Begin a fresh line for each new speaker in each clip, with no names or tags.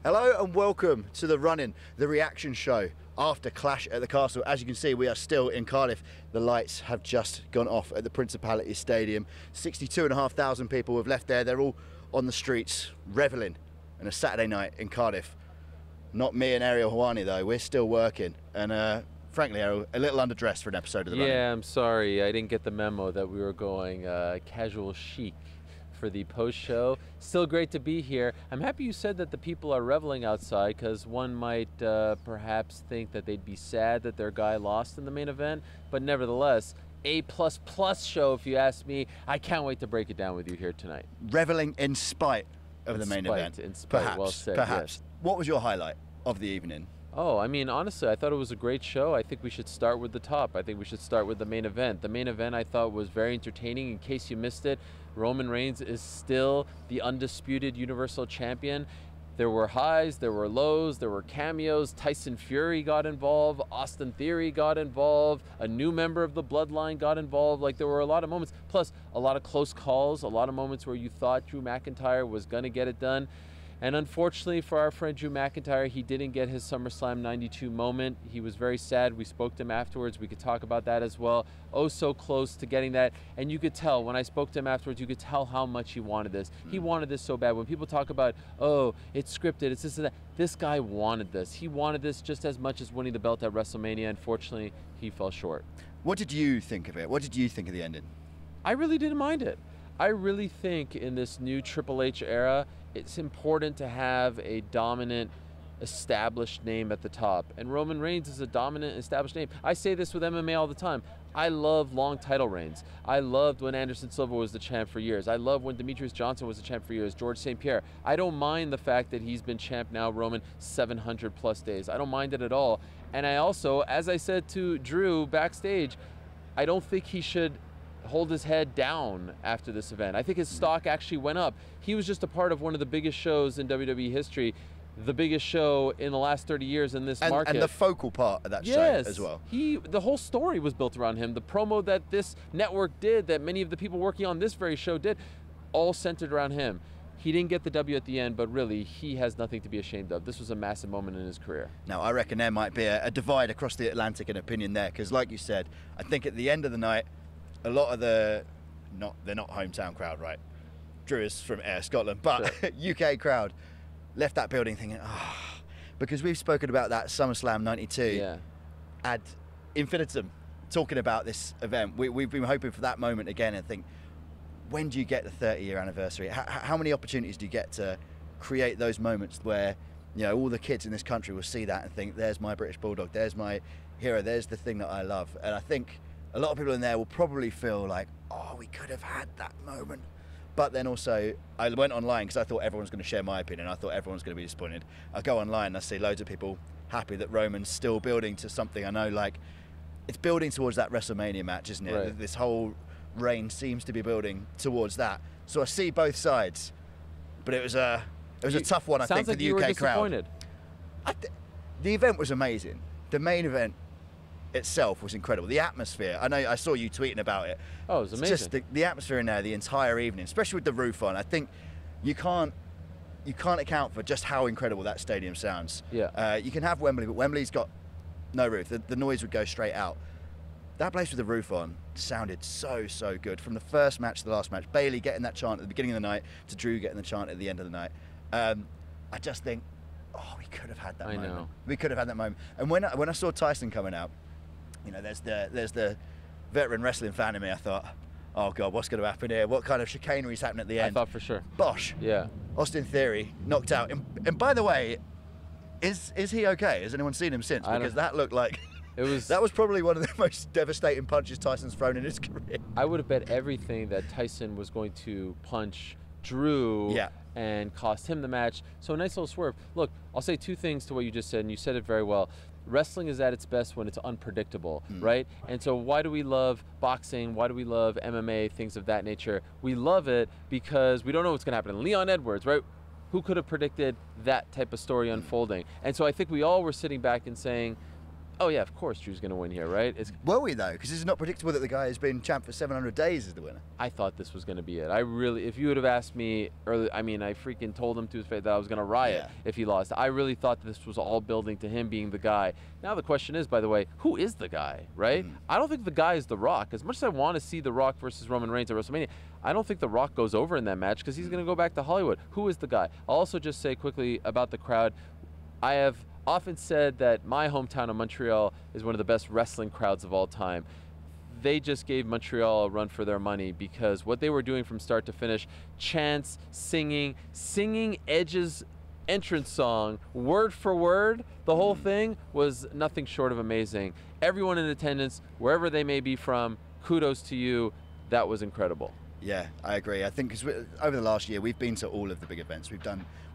Hello and welcome to the run-in, the reaction show after Clash at the Castle. As you can see, we are still in Cardiff. The lights have just gone off at the Principality Stadium. 62,500 people have left there. They're all on the streets, revelling on a Saturday night in Cardiff. Not me and Ariel Helwani though, we're still working. And frankly, Ariel, a little underdressed for an episode of the run-in.
Yeah, I'm sorry, I didn't get the memo that we were going casual chic for the post-show. Still great to be here. I'm happy you said that the people are reveling outside, because one might perhaps think that they'd be sad that their guy lost in the main event, but nevertheless, A++ show if you ask me. I can't wait to break it down with you here tonight.
Reveling in spite of the main event.
In spite,
perhaps,
well said,
perhaps.
Yes.
What was your highlight of the evening?
Oh, I mean, honestly, I thought it was a great show. I think we should start with the top. I think we should start with the main event. The main event I thought was very entertaining. In case you missed it, Roman Reigns is still the undisputed Universal Champion. There were highs, there were lows, there were cameos. Tyson Fury got involved, Austin Theory got involved, a new member of the Bloodline got involved. Like, there were a lot of moments, plus a lot of close calls, a lot of moments where you thought Drew McIntyre was going to get it done. And unfortunately for our friend Drew McIntyre, he didn't get his SummerSlam 92 moment. He was very sad. We spoke to him afterwards. We could talk about that as well. Oh, so close to getting that. And you could tell, when I spoke to him afterwards, you could tell how much he wanted this. He wanted this so bad. When people talk about, oh, it's scripted, it's this and that, this guy wanted this. He wanted this just as much as winning the belt at WrestleMania. Unfortunately, he fell short.
What did you think of it? What did you think of the ending?
I really didn't mind it. I really think in this new Triple H era, it's important to have a dominant, established name at the top. And Roman Reigns is a dominant, established name. I say this with MMA all the time. I love long title reigns. I loved when Anderson Silva was the champ for years. I love when Demetrius Johnson was the champ for years, George St. Pierre. I don't mind the fact that he's been champ now, Roman, 700 plus days. I don't mind it at all. And I also, as I said to Drew backstage, I don't think he should hold his head down after this event. I think his stock actually went up. He was just a part of one of the biggest shows in WWE history, the biggest show in the last 30 years in this market.
And the focal part of that show as well.
The whole story was built around him. The promo that this network did, that many of the people working on this very show did, all centered around him. He didn't get the W at the end, but really, he has nothing to be ashamed of. This was a massive moment in his career.
Now, I reckon there might be a divide across the Atlantic in opinion there, because like you said, I think at the end of the night, a lot of they're not hometown crowd, right? Drew is from Scotland, but sure. UK crowd left that building thinking, because we've spoken about that SummerSlam 92 ad infinitum, talking about this event. We've been hoping for that moment again, and think, when do you get the 30-year anniversary? How many opportunities do you get to create those moments where, you know, all the kids in this country will see that and think, there's my British Bulldog, there's my hero, there's the thing that I love. And I think a lot of people in there will probably feel like, oh, we could have had that moment. But then also, I went online because I thought everyone was going to share my opinion. I thought everyone was going to be disappointed. I go online and I see loads of people happy that Roman's still building to something. I know, like, it's building towards that WrestleMania match, isn't it? Right. This whole reign seems to be building towards that. So I see both sides, but it was a tough one, I think, for the UK crowd. The event was amazing. The main event itself was incredible. The atmosphere, I know, I saw you tweeting about it.
Oh, it was amazing.
Just the atmosphere in there the entire evening, especially with the roof on. I think you can't account for just how incredible that stadium sounds.
Yeah.
You can have Wembley, but Wembley's got no roof. The noise would go straight out. That place with the roof on sounded so good. From the first match to the last match, Bayley getting that chant at the beginning of the night to Drew getting the chant at the end of the night. I just think, oh, we could have had that moment.
Know.
We could have had that moment. And when I saw Tyson coming out, you know, there's the veteran wrestling fan in me. I thought, oh God, what's going to happen here? What kind of chicanery is happening at the end?
I thought for sure.
Bosh.
Yeah.
Austin Theory knocked out. And by the way, is he okay? Has anyone seen him since? Because that looked like that was probably one of the most devastating punches Tyson's thrown in his career.
I would have bet everything that Tyson was going to punch Drew and cost him the match. So a nice little swerve. Look, I'll say two things to what you just said, and you said it very well. Wrestling is at its best when it's unpredictable, right? And so why do we love boxing? Why do we love MMA, things of that nature? We love it because we don't know what's going to happen. Leon Edwards, right? Who could have predicted that type of story unfolding? And so I think we all were sitting back and saying, oh yeah, of course Drew's going to win here, right?
Were we though? Because it's not predictable that the guy who's been champ for 700 days is the winner.
I thought this was going to be it. I really, if you would have asked me early, I mean, I freaking told him to his face that I was going to riot if he lost. I really thought this was all building to him being the guy. Now the question is, by the way, who is the guy, right? I don't think the guy is The Rock. As much as I want to see The Rock versus Roman Reigns at WrestleMania, I don't think The Rock goes over in that match because he's going to go back to Hollywood. Who is the guy? I'll also just say quickly about the crowd. I have often said that my hometown of Montreal is one of the best wrestling crowds of all time. They just gave Montreal a run for their money because what they were doing from start to finish, chants, singing Edge's entrance song, word for word, the whole thing was nothing short of amazing. Everyone in attendance, wherever they may be from, kudos to you. That was incredible.
Yeah, I agree. I think because over the last year, we've been to all of the big events.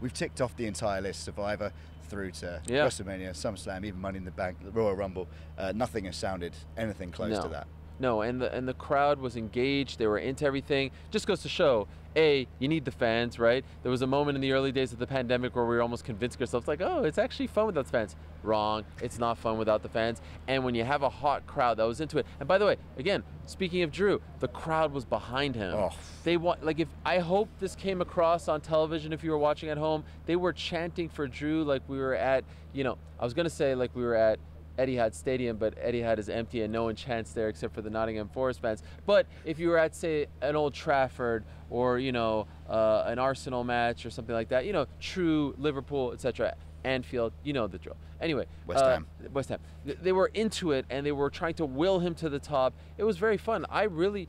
We've ticked off the entire list, Survivor through to WrestleMania, SummerSlam, even Money in the Bank, the Royal Rumble. Nothing has sounded anything close to that.
No, and the crowd was engaged. They were into everything. Just goes to show, A, you need the fans, right? There was a moment in the early days of the pandemic where we were almost convincing ourselves, like, oh, it's actually fun without the fans. Wrong. It's not fun without the fans. And when you have a hot crowd that was into it, and by the way, again, speaking of Drew, the crowd was behind him.
Oh.
They want, like, I hope this came across on television if you were watching at home. They were chanting for Drew like we were at, I was going to say like we were at Etihad Stadium, but Etihad is empty and no one chants there except for the Nottingham Forest fans. But if you were at, say, an Old Trafford or, an Arsenal match or something like that, True, Liverpool, etc., Anfield, you know the drill. Anyway,
West Ham.
They were into it and they were trying to will him to the top. It was very fun. I really,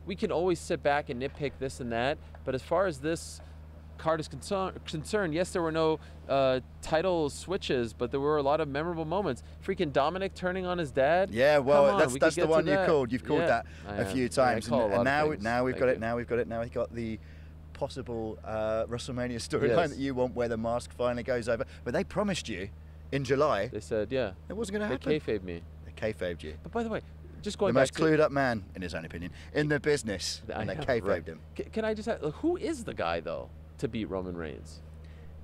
we can always sit back and nitpick this and that, but as far as this card is concerned, yes, there were no title switches, but there were a lot of memorable moments. Freaking Dominic turning on his dad.
Yeah, well, that's the one you called. You've called that a few times, and now we've got it. Now we've got the possible WrestleMania storyline that you want, where the mask finally goes over. But they promised you in July.
They said,
it wasn't going to happen.
They kayfabed me.
They kayfabed you.
But by the way, just going
the
back
most clued up man, in his own opinion, in the business, and they kayfabed him.
Can I just ask, who is the guy though to beat Roman Reigns?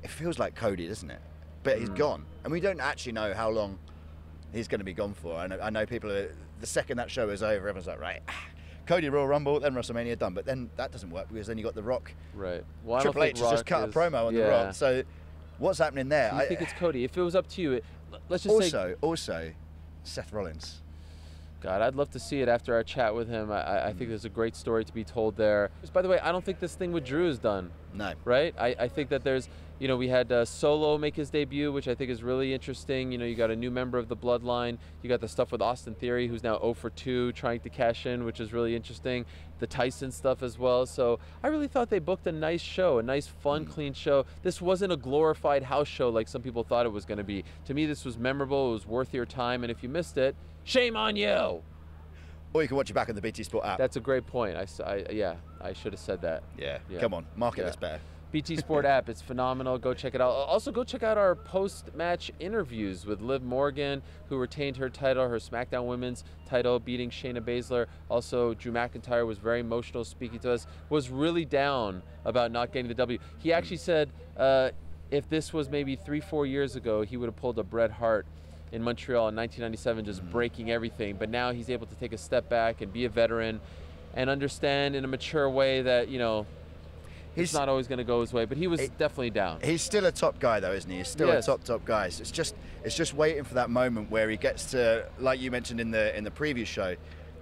It feels like Cody, doesn't it? But he's gone, and we don't actually know how long he's going to be gone for. I know people are, the second that show is over, everyone's like, right, Cody Royal Rumble, then WrestleMania done. But then that doesn't work because then you got The Rock.
Right. Well,
Triple H has just cut a promo on The Rock. So what's happening there?
I think it's Cody. If it was up to you, let's just say.
Also, Seth Rollins.
God, I'd love to see it after our chat with him. I think there's a great story to be told there. By the way, I don't think this thing with Drew is done.
No.
Right? I think that there's, we had Solo make his debut, which I think is really interesting. You got a new member of the Bloodline. You got the stuff with Austin Theory, who's now 0 for 2, trying to cash in, which is really interesting. The Tyson stuff as well. So I really thought they booked a nice show, a nice, fun, clean show. This wasn't a glorified house show like some people thought it was going to be. To me, this was memorable. It was worth your time. And if you missed it, shame on you.
Or you can watch it back on the BT Sport app.
That's a great point. I should have said that.
Yeah. Come on, market this better.
BT Sport app, it's phenomenal. Go check it out. Also, go check out our post-match interviews with Liv Morgan, who retained her title, her SmackDown Women's title, beating Shayna Baszler. Also, Drew McIntyre was very emotional speaking to us, was really down about not getting the W. He actually said if this was maybe 3-4 years ago, he would have pulled a Bret Hart in Montreal in 1997, just breaking everything. But now he's able to take a step back and be a veteran and understand in a mature way that, it's not always going to go his way, but he was definitely down.
He's still a top guy, though, isn't he? He's still a top guy. So it's just waiting for that moment where he gets to, like you mentioned in the previous show,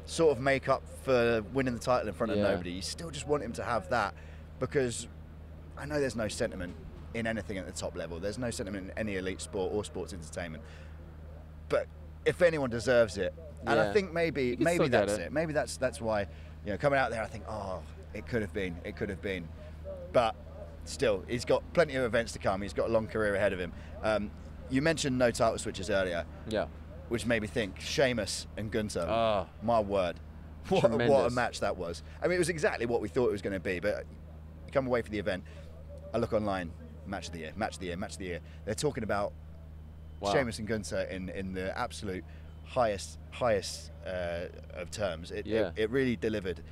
sort of make up for winning the title in front of nobody. You still just want him to have that, because I know there's no sentiment in anything at the top level. There's no sentiment in any elite sport or sports entertainment. But if anyone deserves it, and I think maybe that's it. Maybe that's why, coming out there, I think, it could have been. But still, he's got plenty of events to come. He's got a long career ahead of him. You mentioned no title switches earlier. Yeah. Which made me think, Sheamus and Gunther. My word. What a match that was. I mean, it was exactly what we thought it was going to be. But you come away from the event, I look online, match of the year. They're talking about Sheamus and Gunther in the absolute highest of terms. It really delivered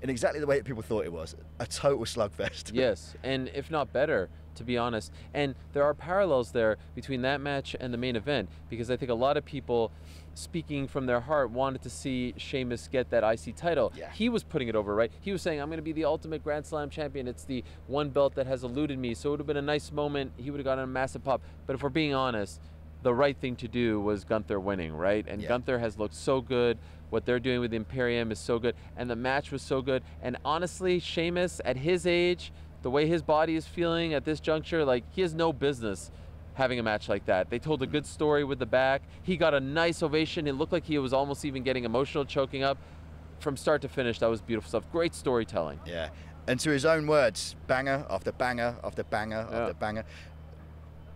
in exactly the way that people thought it was, a total slugfest.
Yes, and if not better, to be honest. And there are parallels there between that match and the main event, because I think a lot of people, speaking from their heart, wanted to see Sheamus get that IC title.
Yeah.
He was putting it over, right? He was saying, I'm going to be the ultimate Grand Slam champion. It's the one belt that has eluded me. So it would have been a nice moment. He would have gotten a massive pop. But if we're being honest, the right thing to do was Gunther winning, right? And
Yeah.
Gunther has looked so good. What they're doing with the Imperium is so good. And the match was so good. And honestly, Sheamus, at his age, the way his body is feeling at this juncture, like, he has no business having a match like that. They told a good story with the back. He got a nice ovation. It looked like he was almost even getting emotional, choking up. From start to finish, that was beautiful stuff. Great storytelling.
Yeah. And to his own words, banger after banger after banger after banger.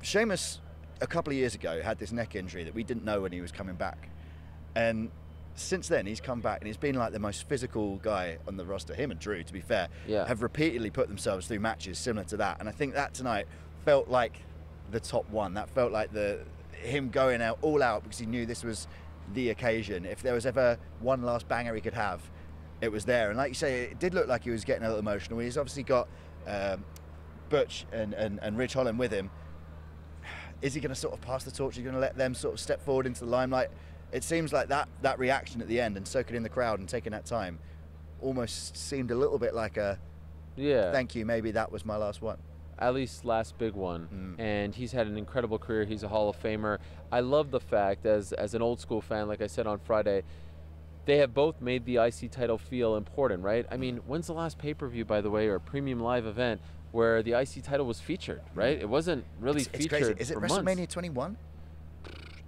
Sheamus, a couple of years ago, had this neck injury that we didn't know when he was coming back. And since then, he's come back and he's been like the most physical guy on the roster. Him and Drew, to be fair, have repeatedly put themselves through matches similar to that. And I think that tonight felt like the top one. That felt like him going out all out because he knew this was the occasion. If there was ever one last banger he could have, it was there. And like you say, it did look like he was getting a little emotional. He's obviously got Butch and Ridge Holland with him. Is he going to sort of pass the torch? Is he going to let them sort of step forward into the limelight? It seems like that reaction at the end and soaking in the crowd and taking that time almost seemed a little bit like a thank you, maybe that was my last one.
At least last big one. And he's had an incredible career. He's a Hall of Famer. I love the fact, as an old school fan, like I said on Friday, they have both made the IC title feel important, right? I mean, when's the last pay-per-view, by the way, or premium live event where the IC title was featured, right? It wasn't really featured.
It's crazy. Is it
for
WrestleMania
months.
21?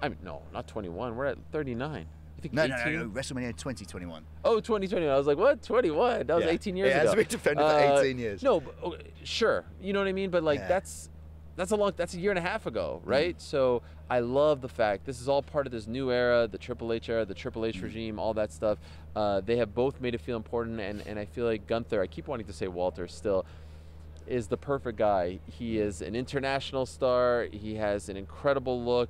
I mean, no, not 21. We're at 39. I think
No,
18?
no, WrestleMania 2021.
Oh, 2020. I was like, what? 21? That was 18 years ago.
It has been defended for 18 years.
No, but, okay, sure. You know what I mean? But like that's a year and a half ago, right? So I love the fact this is all part of this new era, the Triple H era, the Triple H regime, all that stuff. They have both made it feel important, and I feel like Gunther, I keep wanting to say Walter still, is the perfect guy. He is an international star. He has an incredible look.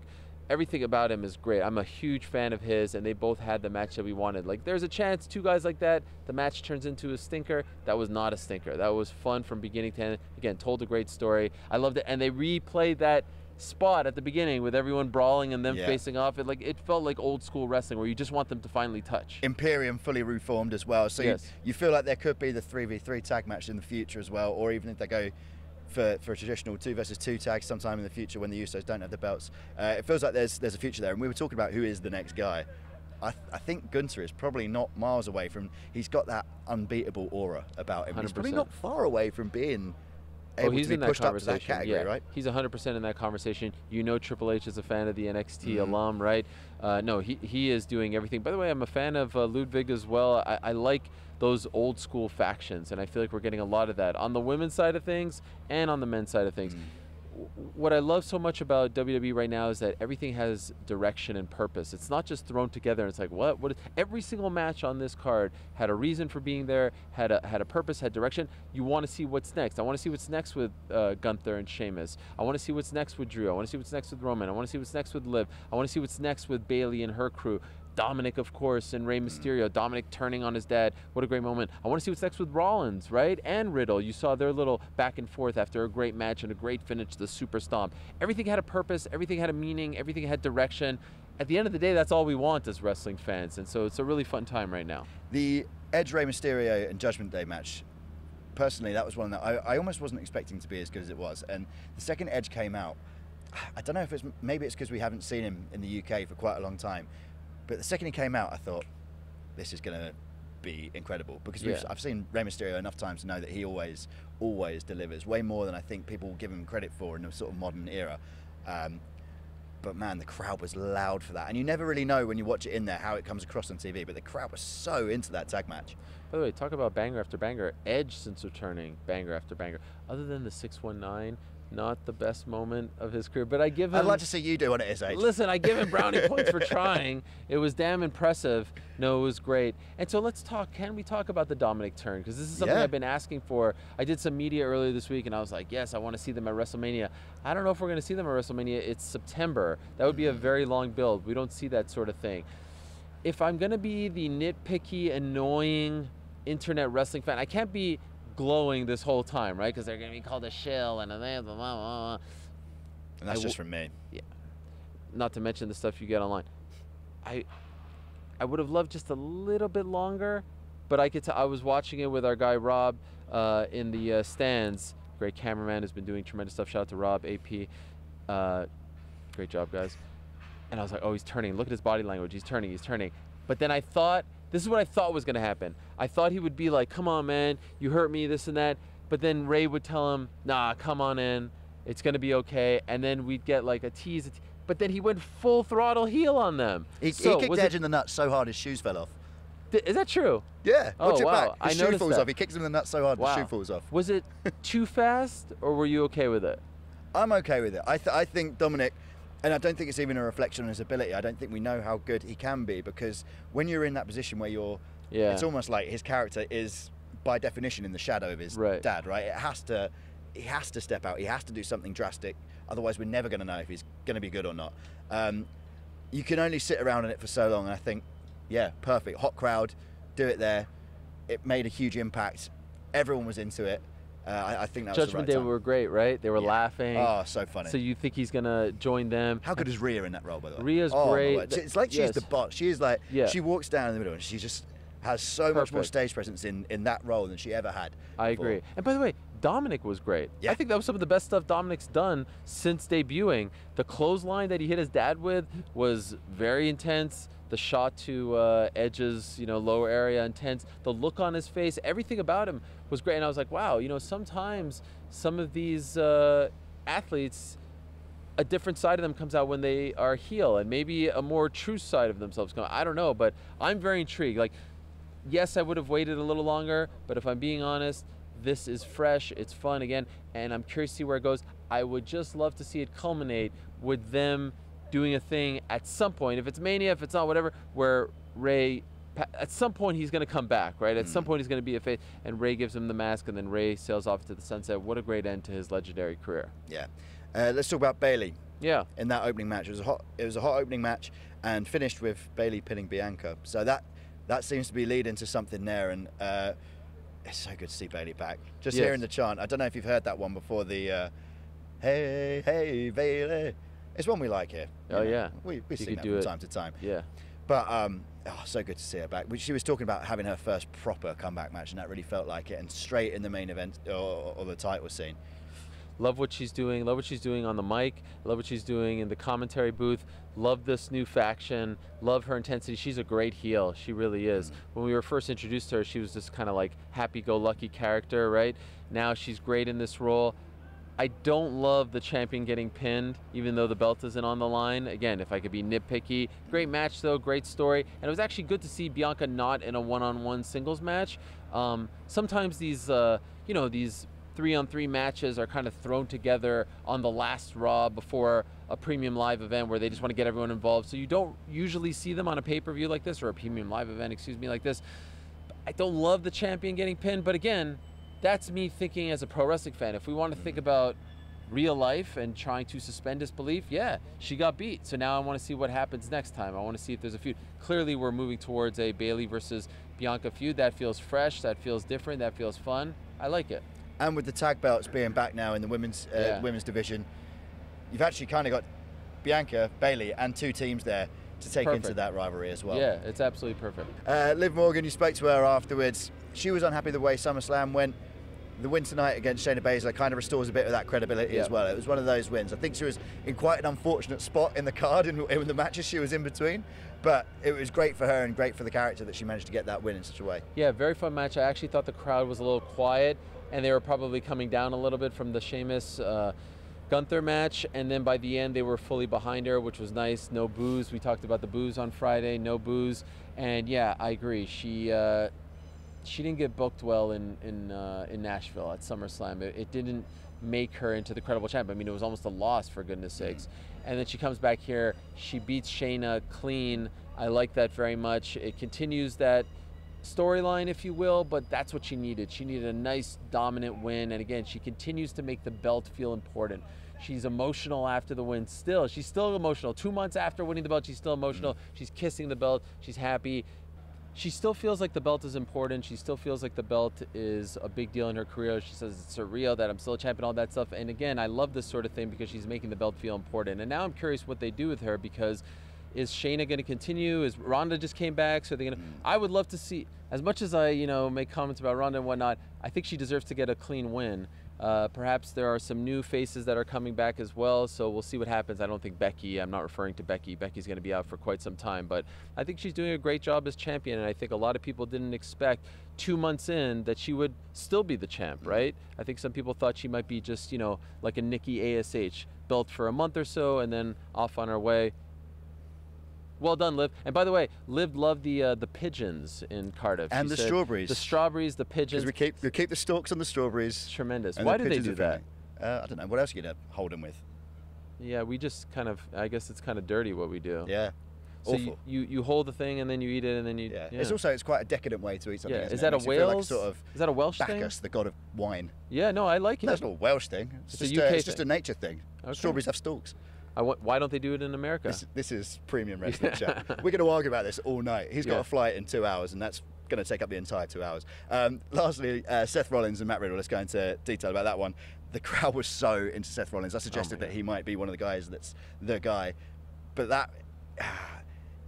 Everything about him is great. I'm a huge fan of his, and they both had the match that we wanted. Like, there's a chance two guys like that, the match turns into a stinker. That was not a stinker. That was fun from beginning to end. Again, told a great story. I loved it, and they replayed that spot at the beginning with everyone brawling and them facing off. It felt like old school wrestling where you just want them to finally touch.
Imperium fully reformed as well, so you feel like there could be the 3v3 tag match in the future as well, or even if they go for a traditional 2 versus 2 tag sometime in the future when the Usos don't have the belts. It feels like there's a future there, and we were talking about who is the next guy. I think Gunther is probably not miles away from, he's got that unbeatable aura about him.
100%.
He's probably not far away from being able to be pushed up to that category, right?
He's 100% in that conversation. You know Triple H is a fan of the NXT alum, right? No, he is doing everything. By the way, I'm a fan of Ludwig as well. I like those old school factions, and I feel like we're getting a lot of that on the women's side of things and on the men's side of things. What I love so much about WWE right now is that everything has direction and purpose. It's not just thrown together and it's like, what is, every single match on this card had a reason for being there, had a purpose, had direction. You want to see what's next. I want to see what's next with Gunther and Sheamus. I want to see what's next with Drew. I want to see what's next with Roman. I want to see what's next with Liv. I want to see what's next with Bayley and her crew. Dominic, of course, and Rey Mysterio. Dominic turning on his dad. What a great moment. I want to see what's next with Rollins, right? And Riddle. You saw their little back and forth after a great match and a great finish to the Super Stomp. Everything had a purpose. Everything had a meaning. Everything had direction. At the end of the day, that's all we want as wrestling fans. And so it's a really fun time right now.
The Edge, Rey Mysterio and Judgment Day match, personally, that was one that I almost wasn't expecting to be as good as it was. And the second Edge came out, I don't know if maybe it's because we haven't seen him in the UK for quite a long time. But the second he came out, I thought, this is going to be incredible. Because I've seen Rey Mysterio enough times to know that he always delivers. Way more than I think people give him credit for in the sort of modern era. But man, the crowd was loud for that. And you never really know when you watch it in there how it comes across on TV. But the crowd was so into that tag match.
By the way, talk about banger after banger. Edge, since returning, banger after banger. Other than the 619, not the best moment of his career, but I give him...
I'd like to see you do one at his age.
Listen, I give him brownie points for trying. It was damn impressive. No, it was great. And so let's talk, can we talk about the Dominic turn? Because this is something I've been asking for. I did some media earlier this week, and I was like, yes, I want to see them at WrestleMania. I don't know if we're going to see them at WrestleMania. It's September. That would be a very long build. We don't see that sort of thing. If I'm going to be the nitpicky, annoying internet wrestling fan. I can't be glowing this whole time, right? Because they're going to be called a shill and
And that's just from me.
Yeah. Not to mention the stuff you get online. I would have loved just a little bit longer, but I was watching it with our guy Rob in the stands. Great cameraman, has been doing tremendous stuff. Shout out to Rob, AP. Great job, guys. And I was like, oh, he's turning. Look at his body language. He's turning. But then I thought, this is what I thought was going to happen. I thought he would be like, come on, man. You hurt me, this and that. But then Ray would tell him, nah, come on in. It's going to be okay. And then we'd get like a tease. But then he went full throttle heel on them.
He kicked Edge in the nuts so hard his shoes fell off.
Is that true?
Yeah.
Oh,
watch it
wow.
back. His shoe falls off. He kicks him in the nuts so hard the shoe falls off.
Was it too fast, or were you okay with it?
I'm okay with it. I think Dominic, and I don't think it's even a reflection on his ability. I don't think we know how good he can be, because when you're in that position where it's almost like his character is by definition in the shadow of his dad, right? He has to step out. He has to do something drastic. Otherwise, we're never going to know if he's going to be good or not. You can only sit around in it for so long, and I think, yeah, perfect. Hot crowd, do it there. It made a huge impact. Everyone was into it. I think that was
Judgment
the right
Day
time.
were great, right? They were laughing.
Oh, so funny.
So you think he's going to join them?
How good is Rhea in that role, by the way?
Rhea's great.
It's like she's the boss. She is like, she walks down in the middle and she just has so much more stage presence in that role than she ever had.
I agree. And by the way, Dominic was great. Yeah. I think that was some of the best stuff Dominic's done since debuting. The clothesline that he hit his dad with was very intense. The shot to Edge's, lower area, intense. The look on his face, everything about him was great. And I was like, wow, sometimes some of these athletes, a different side of them comes out when they are heel, and maybe a more true side of themselves come out. I don't know, but I'm very intrigued. Like, yes, I would have waited a little longer, but if I'm being honest, this is fresh, it's fun again, and I'm curious to see where it goes. I would just love to see it culminate with them doing a thing at some point, if it's Mania, if it's not, whatever, where Ray, at some point he's going to come back, right? At some point he's going to be a face, and Ray gives him the mask, and then Ray sails off to the sunset. What a great end to his legendary career.
Yeah. Let's talk about Bayley.
Yeah.
In that opening match, it was a hot opening match, and finished with Bayley pinning Bianca. So that seems to be leading to something there, and it's so good to see Bayley back. Just hearing the chant. I don't know if you've heard that one before. The hey, hey, Bayley. It's one we like here.
Oh, yeah.
We sing that from time to time.
Yeah.
But so good to see her back. She was talking about having her first proper comeback match, and that really felt like it. And straight in the main event or the title scene.
Love what she's doing. Love what she's doing on the mic. Love what she's doing in the commentary booth. Love this new faction. Love her intensity. She's a great heel. She really is. When we were first introduced to her, she was just kind of like happy-go-lucky character, right? Now she's great in this role. I don't love the champion getting pinned, even though the belt isn't on the line. Again, if I could be nitpicky. Great match, though. Great story. And it was actually good to see Bianca not in a one-on-one singles match. Sometimes these, these 3-on-3 matches are kind of thrown together on the last Raw before a premium live event where they just want to get everyone involved. So you don't usually see them on a pay-per-view like this, or a premium live event, like this. I don't love the champion getting pinned, but again, that's me thinking as a pro wrestling fan. If we want to think about real life and trying to suspend disbelief, yeah, she got beat. So now I want to see what happens next time. I want to see if there's a feud. Clearly, we're moving towards a Bayley versus Bianca feud. That feels fresh. That feels different. That feels fun. I like it.
And with the tag belts being back now in the women's division, you've actually kind of got Bianca, Bayley, and two teams there to take into that rivalry as well.
Yeah, it's absolutely perfect.
Liv Morgan, you spoke to her afterwards. She was unhappy the way SummerSlam went. The win tonight against Shayna Baszler kind of restores a bit of that credibility as well. It was one of those wins. I think she was in quite an unfortunate spot in the card in the matches she was in between, but it was great for her and great for the character that she managed to get that win in such a way.
Yeah, very fun match. I actually thought the crowd was a little quiet, and they were probably coming down a little bit from the Sheamus Gunther match, and then by the end they were fully behind her, which was nice. No boos. We talked about the boos on Friday. No boos, and yeah, I agree. She didn't get booked well in Nashville at SummerSlam. It didn't make her into the credible champ. I mean, it was almost a loss, for goodness sakes. And then she comes back here. She beats Shayna clean. I like that very much. It continues that storyline, if you will, but that's what she needed. She needed a nice, dominant win. And again, she continues to make the belt feel important. She's emotional after the win still. She's still emotional. 2 months after winning the belt, she's still emotional. She's kissing the belt. She's happy. she still feels like the belt is important. She still feels like the belt is a big deal in her career. She says it's surreal that I'm still a champion, all that stuff. And again, I love this sort of thing because she's making the belt feel important. And now I'm curious what they do with her, because is Shayna going to continue? Is Ronda just came back? So they're going to. I would love to see, as much as I make comments about Ronda and whatnot, I think she deserves to get a clean win. Perhaps there are some new faces that are coming back as well, so we'll see what happens. I don't think Becky, I'm not referring to Becky. Becky's going to be out for quite some time, but I think she's doing a great job as champion, and I think a lot of people didn't expect 2 months in that she would still be the champ, right? I think some people thought she might be just, like a Nikki ASH, belt for a month or so, and then off on her way. Well done, Liv. And by the way, Liv loved the pigeons in Cardiff.
And
she
the
said
strawberries.
The strawberries, the pigeons.
Because we keep the stalks on the strawberries.
Tremendous. Why do they do that?
I don't know. What else are you going to hold them with?
Yeah, we just kind of, I guess it's kind of dirty what we do.
Yeah.
So
awful.
you hold the thing and then you eat it and then you...
Yeah. It's quite a decadent way to eat something.
Yeah.
Isn't
Is that a Wales?
Like is
that a Welsh thing?
Bacchus, the god of wine.
Yeah, no, I like it.
No, it's not a Welsh thing. It's just a nature thing. Okay. Strawberries have stalks.
Why don't they do it in America?
This is premium wrestling chat. We're going to argue about this all night. He's got a flight in 2 hours, and that's going to take up the entire 2 hours. Lastly, Seth Rollins and Matt Riddle. Let's go into detail about that one. The crowd was so into Seth Rollins. I suggested that he might be one of the guys that's the guy. But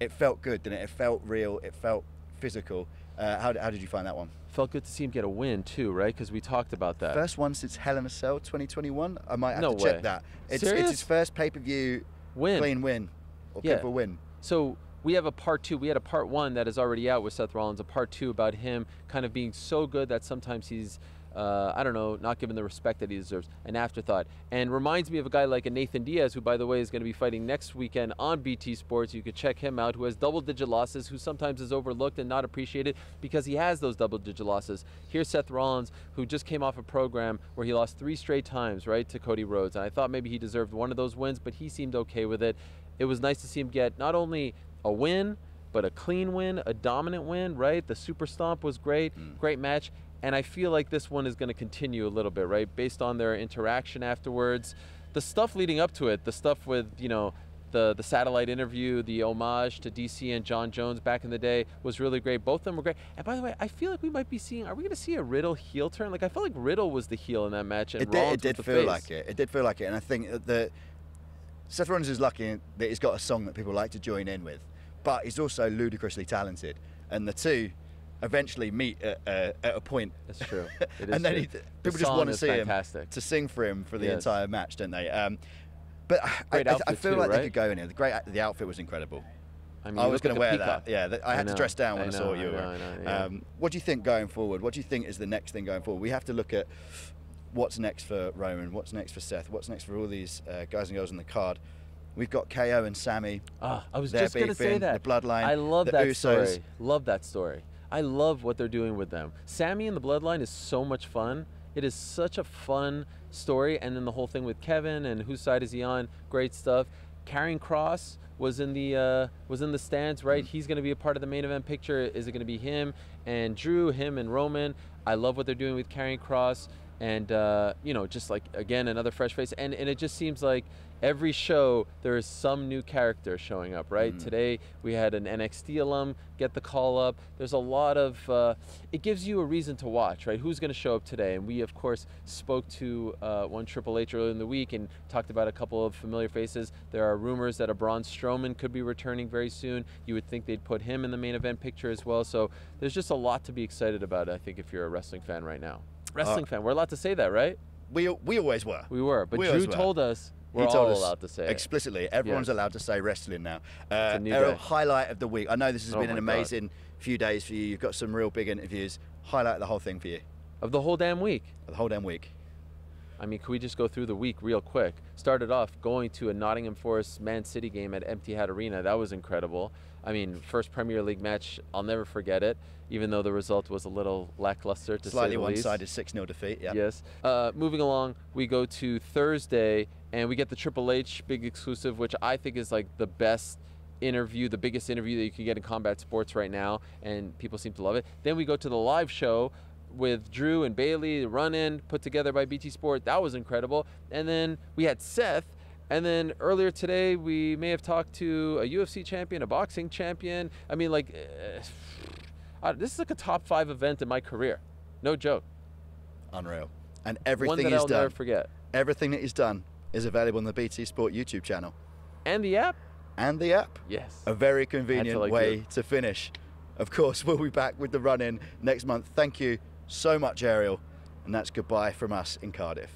it felt good, didn't it? It felt real. It felt physical. How did you find that one?
Felt good to see him get a win too, right? Because we talked about that.
First one since Hell in a Cell 2021. I might have to check that. It's his first pay-per-view clean win or pinfall win.
So we have a part 2. We had a part 1 that is already out with Seth Rollins, a part 2 about him kind of being so good that sometimes he's I don't know, not given the respect that he deserves, an afterthought. And reminds me of a guy like a Nathan Diaz, who, by the way, is going to be fighting next weekend on BT Sports. You could check him out, who has double-digit losses, who sometimes is overlooked and not appreciated because he has those double-digit losses. Here's Seth Rollins, who just came off a program where he lost 3 straight times, right, to Cody Rhodes. And I thought maybe he deserved one of those wins, but he seemed okay with it. It was nice to see him get not only a win, but a clean win, a dominant win, right? The super stomp was great, great match. And I feel like this one is going to continue a little bit, right? Based on their interaction afterwards. The stuff leading up to it, the stuff with, the satellite interview, the homage to DC and John Jones back in the day was really great. Both of them were great. And by the way, I feel like we might be seeing, are we going to see a Riddle heel turn? Like, I felt like Riddle was the heel in that match. And
it did feel like it. It did feel like it. And I think that Seth Rollins is lucky that he's got a song that people like to join in with. But he's also ludicrously talented. And the two eventually meet at a point.
That's true. It is
and then people just want to see him to sing for him for the entire match, don't they? But I feel like they could go in here. The outfit was incredible.
I mean,
I was going to wear that. Yeah, I had to dress down when I saw what you were.
Yeah.
What do you think going forward? What do you think is the next thing going forward? We have to look at what's next for Roman, what's next for Seth, what's next for all these guys and girls on the card. We've got KO and Sami.
I was just going to say that.
The Bloodline.
I love
that
Usos. Story. Love that story. I love what they're doing with them. Sami and the Bloodline is so much fun. It is such a fun story. And then the whole thing with Kevin and whose side is he on? Great stuff. Karrion Kross was in the stands, right? He's going to be a part of the main event picture. Is it going to be him and Drew, him and Roman? I love what they're doing with Karrion Kross. And, just like, again, another fresh face. And it just seems like every show there is some new character showing up, right? Today we had an NXT alum get the call up. There's a lot of, it gives you a reason to watch, right? Who's going to show up today? And we, of course, spoke to one Triple H earlier in the week and talked about a couple of familiar faces. There are rumors that a Braun Strowman could be returning very soon. You would think they'd put him in the main event picture as well. So there's just a lot to be excited about, I think, if you're a wrestling fan right now. Wrestling fan. We're allowed to say that, right?
We always were.
We were. But Drew told us we're all allowed to say it.
Explicitly. Everyone's allowed to say wrestling now. Ariel, highlight of the week. I know this has been an amazing few days for you. You've got some real big interviews. Highlight the whole thing for you.
Of the whole damn week?
Of the whole damn week.
I mean, could we just go through the week real quick? Started off going to a Nottingham Forest Man City game at Empty Hat Arena. That was incredible. I mean, first Premier League match, I'll never forget it, even though the result was a little lackluster to say the least.
Slightly one-sided 6-0 defeat, yeah.
Yes. Moving along, we go to Thursday, and we get the Triple H big exclusive, which I think is like the best interview, the biggest interview that you can get in combat sports right now, and people seem to love it. Then we go to the live show with Drew and Bailey, run-in, put together by BT Sport. That was incredible. And then we had Seth. And then earlier today, we may have talked to a UFC champion, a boxing champion. I mean, like, This is like a top 5 event in my career. No joke.
Unreal. And
One
everything
that
he's
I'll
done,
never forget.
everything that he's done is available on the BT Sport YouTube channel.
And the app?
And the app.
Yes.
A very convenient
like
way
it.
to finish. Of course, we'll be back with the run-in next month. Thank you so much, Ariel. And that's goodbye from us in Cardiff.